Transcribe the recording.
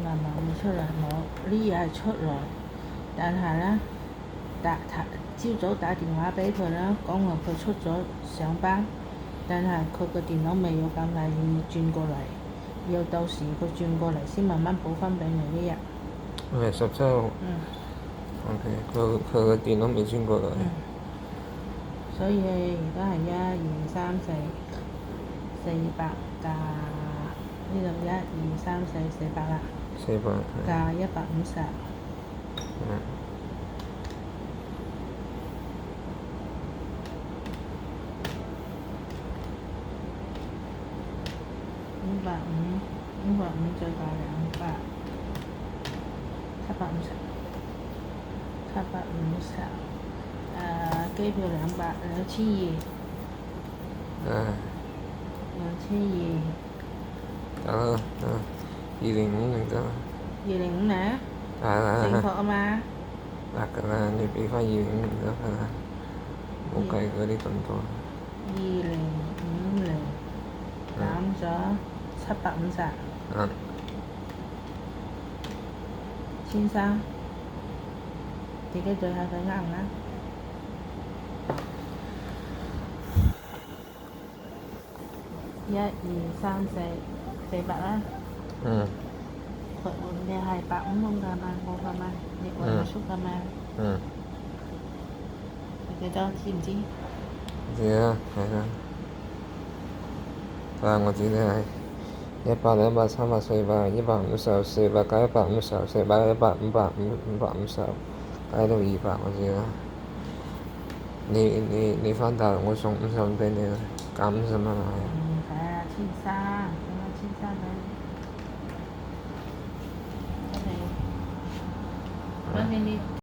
慢慢會出嚟，我呢日係出嚟，但係咧朝早打電話俾佢啦，講話佢出咗上班，但係佢個電腦未有咁快轉過嚟，要到時佢轉過嚟先慢慢補翻俾你呢日。係17號。OK，佢個電腦未轉過嚟。所以而家係1、2、3、4，400加呢度1、2、3、4，400啦。400。加150。550再加200，750。機票2200，2200。2200。得啦，2050得啦。205呢？正確啊嘛？得㗎啦，你俾翻205得㗎啦，冇計嗰啲咁多。2050減咗750。1300，自己對下佢啱唔啱？1、2、3、4，400啦。你係850㗎嘛？冇㗎嘛？你為我出㗎嘛？幾多知唔知？知啦，係啦。但係我知你係100、200、300、400、150、400加150、400、100、500、550加到200，我知啦。你翻大陸我送50俾你啦，減50蚊啊。係啊，1300，送咗1300俾你。OK，關鍵啲。